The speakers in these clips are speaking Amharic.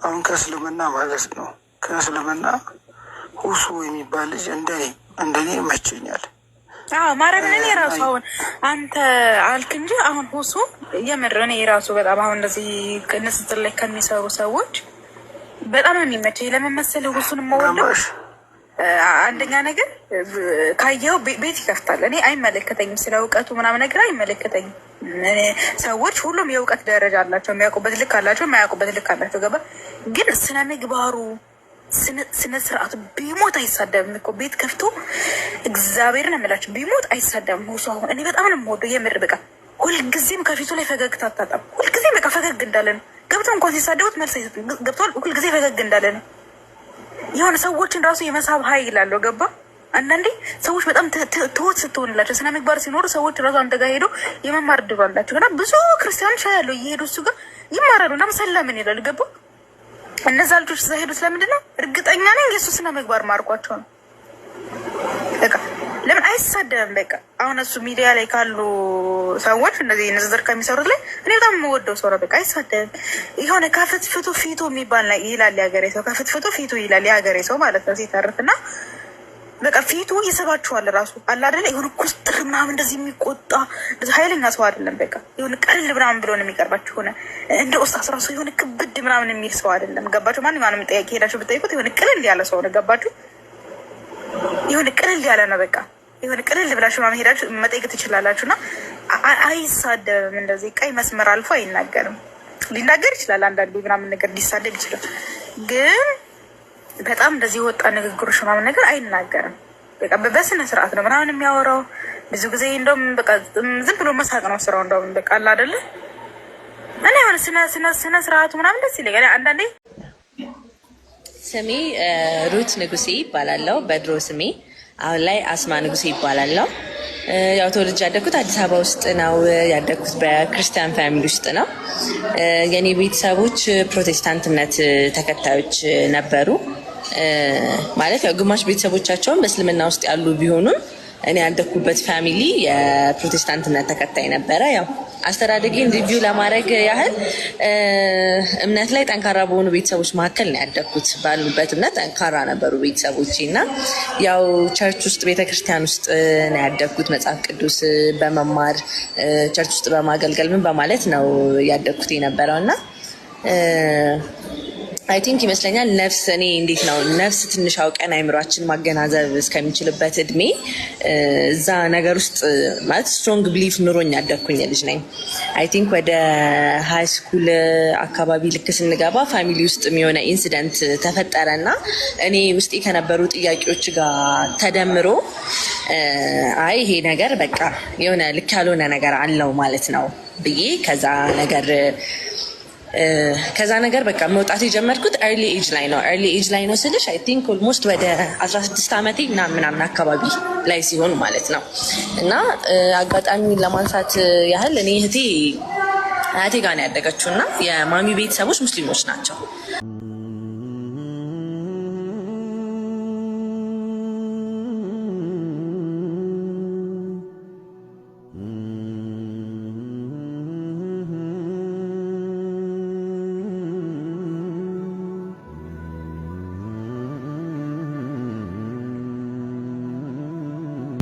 አሁን ከእስልምና ማለት ነው ከእስልምና ሁሱ የሚባል ልጅ እንደኔ ይመቸኛል። ማረምን እኔ ራሱ አሁን አንተ አልክ እንጂ አሁን ሁሱ የምር እኔ ራሱ በጣም አሁን እንደዚህ ንጽጽር ላይ ከሚሰሩ ሰዎች በጣም ነው የሚመቸኝ። ለምን መሰለህ ሁሱን የምወደው አንደኛ ነገር ካየው ቤት ይከፍታል። እኔ አይመለከተኝም፣ ስለ እውቀቱ ምናምን ነገር አይመለከተኝም። ሰዎች ሁሉም የእውቀት ደረጃ አላቸው፣ የሚያውቁበት ልክ አላቸው፣ የማያውቁበት ልክ አላቸው። ገባ ግን ስነ ምግባሩ ስነ ስርዓቱ ቢሞት አይሳደብም እኮ ቤት ከፍቶ እግዚአብሔርን እምላችሁ ቢሞት አይሳደብም። ሁሱ አሁን እኔ በጣም ነው የምወደው የምር በቃ ሁልጊዜም ከፊቱ ላይ ፈገግታ አታጣም። ሁልጊዜም በቃ ፈገግ እንዳለ ነው። ገብቶ እንኳን ሲሳደቡት መልስ አይሰጥም። ገብቷል። ሁልጊዜ ፈገግ እንዳለ ነው። የሆነ ሰዎችን ራሱ የመሳብ ኃይል አለው። ገባ አንዳንዴ ሰዎች በጣም ትሁት ስትሆንላቸው ስነ ምግባር ሲኖሩ ሰዎች ራሱ አንተ ጋር ሄደው የመማር እድሉ አላቸው። እና ብዙ ክርስቲያኖች ያለው እየሄዱ እሱ ጋር ይማራሉ እና መሰላምን ይላሉ። ገባ እነዛ ልጆች እዛ ሄዱ ስለምንድን ነው? እርግጠኛ ነኝ የሱ ስነ ምግባር ማርኳቸው ነው። በቃ ለምን አይሳደብም? በቃ አሁን እሱ ሚዲያ ላይ ካሉ ሰዎች እንደዚህ ንዝዝር ከሚሰሩት ላይ እኔ በጣም የምወደው ሰው ነው። በቃ አይሳደብም። የሆነ ከፍትፍቱ ፊቱ የሚባል ይላል የሀገሬ ሰው። ከፍትፍቱ ፊቱ ይላል የሀገሬ ሰው ማለት ነው ሲተርፍ እና በቃ ፊቱ ይስባችኋል ራሱ አለ አይደለ? የሆነ ኩስትር ምናምን እንደዚህ የሚቆጣ ኃይለኛ ሰው አይደለም። በቃ የሆነ ቀልል ምናምን ብሎ ነው የሚቀርባችሁ። ሆነ እንደ ኡስታዝ ራሱ የሆነ ክብድ ምናምን የሚል ሰው አይደለም። ገባችሁ? ማንኛውንም ጥያቄ ሄዳችሁ ብጠይቁት የሆነ ቅልል ያለ ሰው ነው። ገባችሁ? የሆነ ቅልል ያለ ነው። በቃ የሆነ ቅልል ብላችሁ ምናምን ሄዳችሁ መጠየቅ ትችላላችሁ። እና አይሳደብም። እንደዚህ ቀይ መስመር አልፎ አይናገርም። ሊናገር ይችላል አንዳንዴ ምናምን ነገር ሊሳደብ ይችላል ግን በጣም እንደዚህ ወጣ ንግግሮች ምናምን ነገር አይናገርም። በቃ በስነ ስርዓት ነው ምናምን የሚያወራው። ብዙ ጊዜ እንደውም በቃ ዝም ብሎ መሳቅ ነው ስራው። እንደውም በቃ አለ አይደለ? እኔ የሆነ ስነ ስርዓቱ ምናምን ደስ ይለኛል አንዳንዴ። ስሜ ሩት ንጉሴ ይባላለሁ በድሮ ስሜ። አሁን ላይ አስማ ንጉሴ ይባላለሁ። ያው ተወልጄ ያደግኩት አዲስ አበባ ውስጥ ነው። ያደግኩት በክርስቲያን ፋሚሊ ውስጥ ነው። የኔ ቤተሰቦች ፕሮቴስታንት እምነት ተከታዮች ነበሩ። ማለት ያው ግማሽ ቤተሰቦቻቸውን በእስልምና ውስጥ ያሉ ቢሆኑም እኔ ያደግኩበት ፋሚሊ የፕሮቴስታንት እምነት ተከታይ ነበረ። ያው አስተዳደጌን ሪቪው ለማድረግ ያህል እምነት ላይ ጠንካራ በሆኑ ቤተሰቦች መካከል ነው ያደግኩት። ባሉበት እምነት ጠንካራ ነበሩ ቤተሰቦቼ እና ያው ቸርች ውስጥ ቤተክርስቲያን ውስጥ ነው ያደግኩት። መጽሐፍ ቅዱስ በመማር ቸርች ውስጥ በማገልገል ምን በማለት ነው ያደግኩት የነበረው እና አይ ቲንክ ይመስለኛል ነፍስ እኔ እንዴት ነው ነፍስ ትንሽ አውቀን አይምሯችን ማገናዘብ እስከሚችልበት እድሜ እዛ ነገር ውስጥ ማለት ስትሮንግ ብሊፍ ኑሮኝ ያደግኩኝ ልጅ ነኝ። አይ ቲንክ ወደ ሃይ ስኩል አካባቢ ልክ ስንገባ ፋሚሊ ውስጥ የሆነ ኢንሲደንት ተፈጠረና እኔ ውስጤ ከነበሩ ጥያቄዎች ጋር ተደምሮ አይ ይሄ ነገር በቃ የሆነ ልክ ያልሆነ ነገር አለው ማለት ነው ብዬ ከዛ ነገር በቃ መውጣት የጀመርኩት ኤርሊ ኤጅ ላይ ነው። ኤርሊ ኤጅ ላይ ነው ስልሽ አይ ቲንክ ኦልሞስት ወደ 16 ዓመቴ ምናምን አካባቢ ላይ ሲሆን ማለት ነው። እና አጋጣሚ ለማንሳት ያህል እኔ አያቴ ጋር ነው ያደገችው እና የማሚ ቤተሰቦች ሙስሊሞች ናቸው።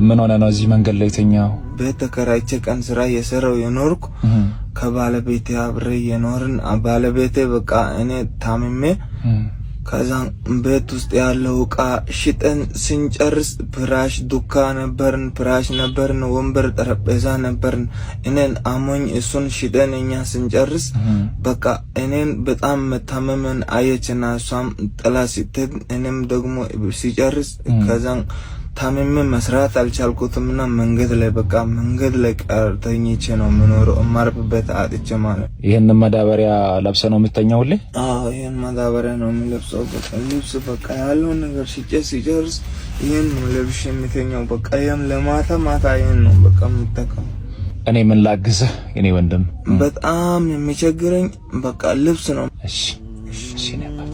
ምን ሆነ ነው እዚህ መንገድ ላይ ተኛው? ቤት ተከራይቼ ቀን ስራ የሰራው የኖርኩ ከባለቤቴ አብሬ የኖርን ባለቤቴ በቃ እኔ ታምሜ ከዛ ቤት ውስጥ ያለው ዕቃ ሽጠን ስንጨርስ ፍራሽ ዱካ ነበርን ወንበር ጠረጴዛ ነበርን። እኔን አሞኝ እሱን ሽጠን እኛ ስንጨርስ በቃ እኔን በጣም መታመመን አየችና እሷም ጥላ ስትሄድ እኔም ደግሞ ሲጨርስ ከዛ ታምሜ መስራት አልቻልኩትምና መንገድ ላይ ቀርተኝቼ ነው የምኖረው። እማርፍበት አጥቼ ማለት። ይሄን ማዳበሪያ ለብሰ ነው የምተኛው ሁሌ? አዎ ይሄን ማዳበሪያ ነው የምለብሰው። በቃ ልብስ በቃ ያለው ነገር ሲጨርስ ይሄን ነው ለብሼ የምተኛው። በቃ ይሄን ለማታ ይሄን ነው በቃ የምጠቀመው። እኔ ምን ላግዝህ የኔ ወንድም? በጣም የሚቸግረኝ በቃ ልብስ ነው። እሺ ነበር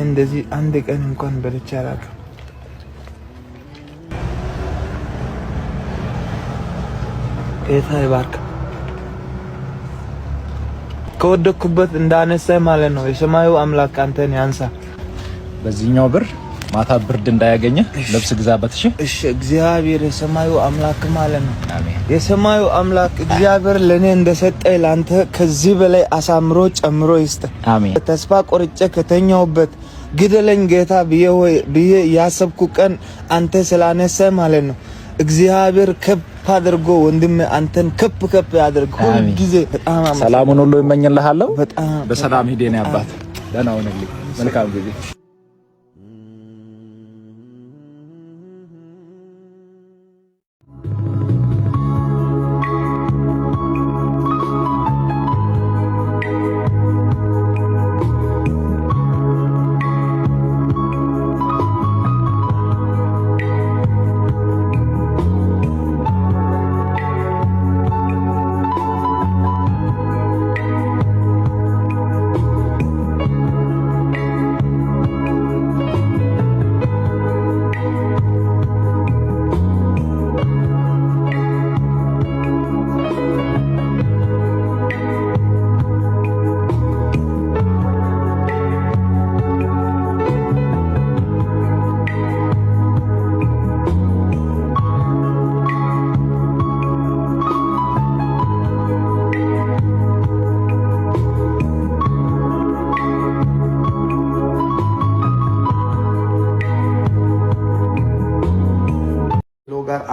እንደዚህ አንድ ቀን እንኳን በልቼ አላውቅም። ጌታ ይባርክ። ከወደኩበት እንዳነሳኝ ማለት ነው። የሰማዩ አምላክ አንተን ያንሳ። በዚህኛው ብር ማታ ብርድ እንዳያገኘ ልብስ ግዛበት። እሺ እግዚአብሔር የሰማዩ አምላክ ማለት ነው። አሜን። የሰማዩ አምላክ እግዚአብሔር ለኔ እንደሰጠኝ ላንተ ከዚህ በላይ አሳምሮ ጨምሮ ይስጥ። አሜን። ተስፋ ቆርጬ ከተኛውበት ግደለኝ ጌታ ብዬ ያሰብኩ ቀን አንተ ስላነሳኝ ማለት ነው። እግዚአብሔር ከፍ አድርጎ ወንድም አንተን ከፍ ያድርግ። ሁሉ ጊዜ በጣም ሰላሙን ሁሉ እመኝልሃለሁ። በሰላም ሂድ የኔ አባት። ደህና ሁንልኝ። መልካም ጊዜ።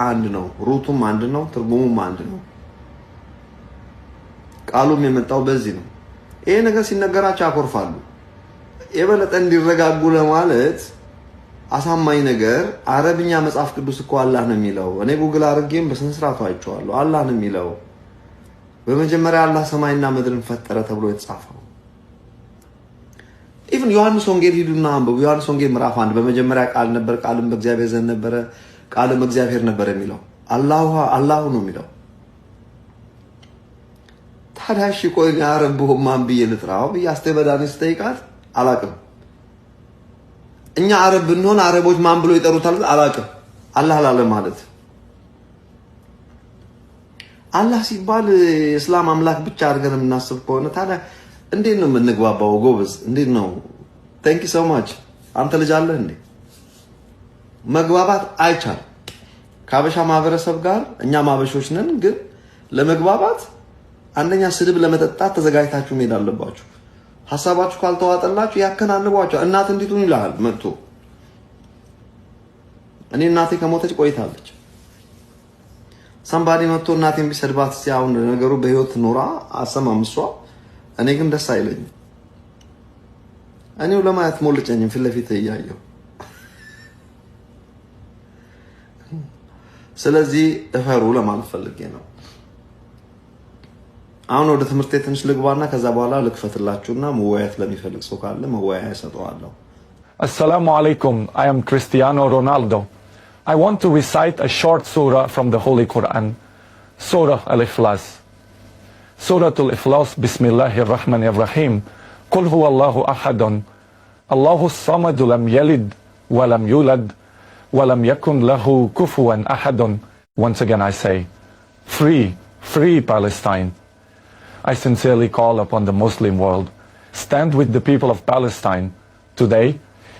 አንድ ነው፣ ሩቱም አንድ ነው፣ ትርጉሙም አንድ ነው። ቃሉም የመጣው በዚህ ነው። ይሄ ነገር ሲነገራቸው ያኮርፋሉ። የበለጠ እንዲረጋጉ ለማለት አሳማኝ ነገር አረብኛ መጽሐፍ ቅዱስ እኮ አላህ ነው የሚለው። እኔ ጉግል አድርጌም በስነ ስርዓቱ አይቼዋለሁ። አላህ ነው የሚለው። በመጀመሪያ አላህ ሰማይና ምድርን ፈጠረ ተብሎ የተጻፈው። ኢቭን ዮሐንስ ወንጌል ሂዱና አንብቡ። ዮሐንስ ወንጌል ምዕራፍ 1 በመጀመሪያ ቃል ነበር፣ ቃልም በእግዚአብሔር ዘንድ ነበረ፣ ቃልም እግዚአብሔር ነበር የሚለው አላሁ ነው የሚለው። ታዲያ እሺ ቆይ አረብ ማን ብዬ ልጥራው ብዬ አስተበዳኒ ስጠይቃት አላቅም። እኛ አረብ ብንሆን አረቦች ማን ብሎ ይጠሩታል አላቅም። አላህ ላለ ማለት አላህ ሲባል እስላም አምላክ ብቻ አድርገን የምናስብ ከሆነ ታዲያ እንዴት ነው የምንግባባው? ጎበዝ እንዴት ነው? ቴንክ ዩ ሶ ማች። አንተ ልጅ አለህ እንዴ? መግባባት አይቻልም። ከአበሻ ማህበረሰብ ጋር እኛ ማበሾች ነን፣ ግን ለመግባባት አንደኛ ስድብ ለመጠጣት ተዘጋጅታችሁ መሄድ አለባችሁ። ሐሳባችሁ ካልተዋጠላችሁ ያከናንቧችሁ። እናት እንዲቱን ይላል መጥቶ። እኔ እናቴ ከሞተች ቆይታለች። ሰምባዲ መጥቶ እናቴን ቢሰድባት ሲያውን ነገሩ በህይወት ኖራ አሰማም እሷ። እኔ ግን ደስ አይለኝም። እኔው ለማየት ሞልጨኝም ፊት ለፊት እያየሁ። ስለዚህ እፈሩ ለማለት ፈልጌ ነው። አሁን ወደ ትምህርቴ ትንሽ ልግባና ከዛ በኋላ ልክፈትላችሁና መወያየት ለሚፈልግ ሰው ካለ መወያያ ሰጠዋለሁ። Assalamu alaikum. I am Cristiano Ronaldo. I want to recite a short surah from the Holy Quran. Surah Al-Ikhlas. Surah Al-Ikhlas, Bismillahir Rahmanir Rahim. Qul huwa Allahu ahadun. Allahu samad lam yalid wa lam yulad wa lam yakun lahu kufuwan ahadun. Once again I say, free Palestine. I sincerely call upon the Muslim world. Stand with the people of Palestine. Today,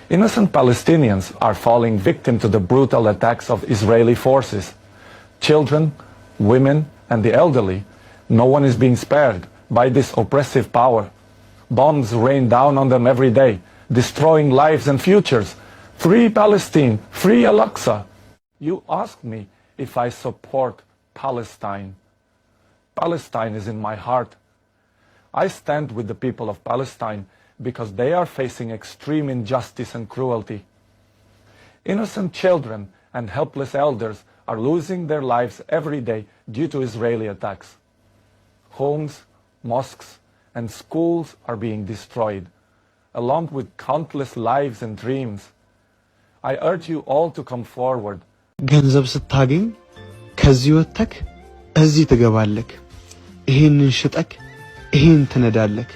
innocent Palestinians are falling victim to the brutal attacks of Israeli forces. Children, women, and the elderly, no one is being spared by this oppressive power. Bombs rain down on them every day, destroying lives and futures. Free Palestine, free Al-Aqsa. You ask me if I support Palestine. Palestine is in my heart. I stand with the people of Palestine because they are facing extreme injustice and cruelty. Innocent children and helpless elders are losing their lives every day due to Israeli attacks. Homes, mosques, and schools are being destroyed, along with countless lives and dreams. I urge you all to come forward. ገንዘብ ስታገኝ ከዚህ ወጥተክ እዚህ ትገባለክ። ይሄንን ሽጠክ ይሄን ትነዳለክ።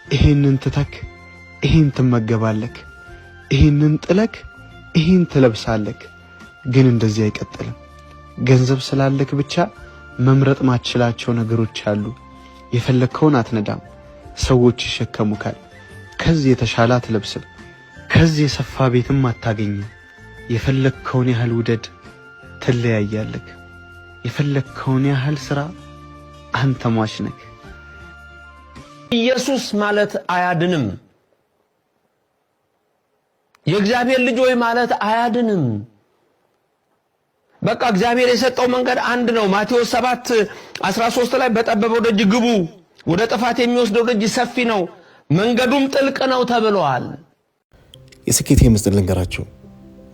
ይሄንን ትተክ ይሄን ትመገባለክ። ይሄንን ጥለክ ይሄን ትለብሳለክ። ግን እንደዚህ አይቀጥልም። ገንዘብ ስላለክ ብቻ መምረጥ ማትችላቸው ነገሮች አሉ። የፈለከውን አትነዳም፣ ሰዎች ይሸከሙካል። ከዚህ የተሻለ አትለብስም፣ ከዚህ የሰፋ ቤትም አታገኝም። የፈለከውን ያህል ውደድ፣ ትለያያለክ። የፈለከውን ያህል ስራ፣ አንተ ሟች ነህ። ኢየሱስ ማለት አያድንም። የእግዚአብሔር ልጅ ሆይ ማለት አያድንም። በቃ እግዚአብሔር የሰጠው መንገድ አንድ ነው። ማቴዎስ 7:13 ላይ በጠበበው ደጅ ግቡ፣ ወደ ጥፋት የሚወስደው ደጅ ሰፊ ነው፣ መንገዱም ጥልቅ ነው ተብሏል። የስኬቴ ምስጢር ልንገራችሁ።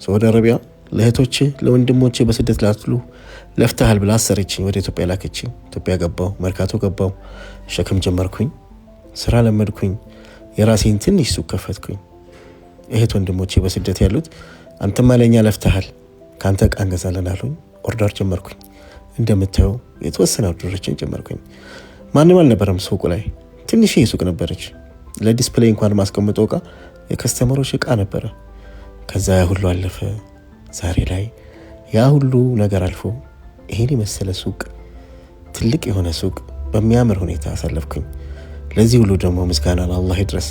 ሳውዲ አረቢያ ለእህቶቼ ለወንድሞቼ በስደት ላሉ ለፍተሃል ብላ አሰረችኝ። ወደ ኢትዮጵያ ላከችኝ። ኢትዮጵያ ገባው፣ መርካቶ ገባው፣ ሸክም ጀመርኩኝ፣ ስራ ለመድኩኝ፣ የራሴን ትንሽ ሱቅ ከፈትኩኝ። እህት ወንድሞቼ በስደት ያሉት አንተማ ለኛ ለፍተሃል ካንተ ዕቃ እንገዛለን አሉኝ። ኦርደር ጀመርኩኝ። እንደምታዩ የተወሰነ ኦርደሮችን ጀመርኩኝ። ማንም አልነበረም ሱቁ ላይ። ትንሽ ሱቅ ነበረች። ለዲስፕሌይ እንኳን ማስቀመጥ ዕቃ የከስተመሮች ዕቃ ነበረ። ከዛ ያ ሁሉ አለፈ። ዛሬ ላይ ያ ሁሉ ነገር አልፎ ይሄን የመሰለ ሱቅ፣ ትልቅ የሆነ ሱቅ በሚያምር ሁኔታ አሳለፍኩኝ። ለዚህ ሁሉ ደግሞ ምስጋና ለአላህ ይድረስ።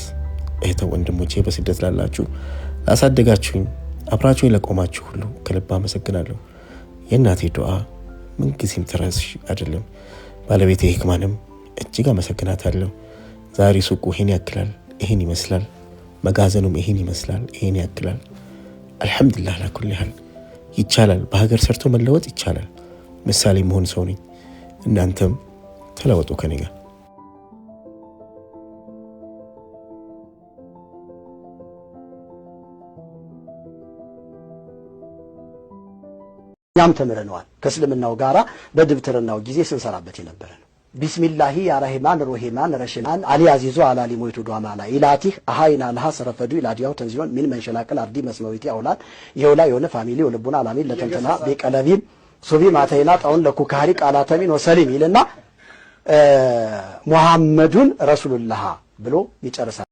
እህት ወንድሞቼ በስደት ላላችሁ ላሳደጋችሁኝ፣ አብራችሁኝ ለቆማችሁ ሁሉ ከልብ አመሰግናለሁ። የእናቴ ዱዓ ምን ጊዜም ተረስሽ አይደለም። ባለቤቴ ህክማንም እጅግ አመሰግናታለሁ። ዛሬ ሱቁ ይሄን ያክላል፣ ይሄን ይመስላል። መጋዘኑም ይሄን ይመስላል፣ ይሄን ያክላል። አልহামዱሊላህ ለኩል ያህል ይቻላል። በሀገር ሰርቶ መለወጥ ይቻላል። ምሳሌ መሆን ሰው ነኝ። እናንተም ተለወጡ ከኔ ጋር። ያም ተምረናል። ከእስልምናው ጋራ በድብትርናው ጊዜ ስንሰራበት የነበረ ነው። ቢስሚላሂ ያ ረህማን ረሂማን ረሽማን አሊ አዚዙ አላሊ ሞይቱ ዱአማላ ኢላቲህ አሃይና ለሃ ሰረፈዱ ኢላዲያው ተንዚዮን ምን መንሸላቀል አርዲ መስመዊቲ አውላን የውላ የሆነ ፋሚሊ ወልቡና አላሚን ለተንተና በቀለቢም ሱቢ ማተይና ጣውን ለኩካሪ ቃላተሚን ወሰሊም ይልና ሙሐመዱን ረሱሉላህ ብሎ ይጨርሳል።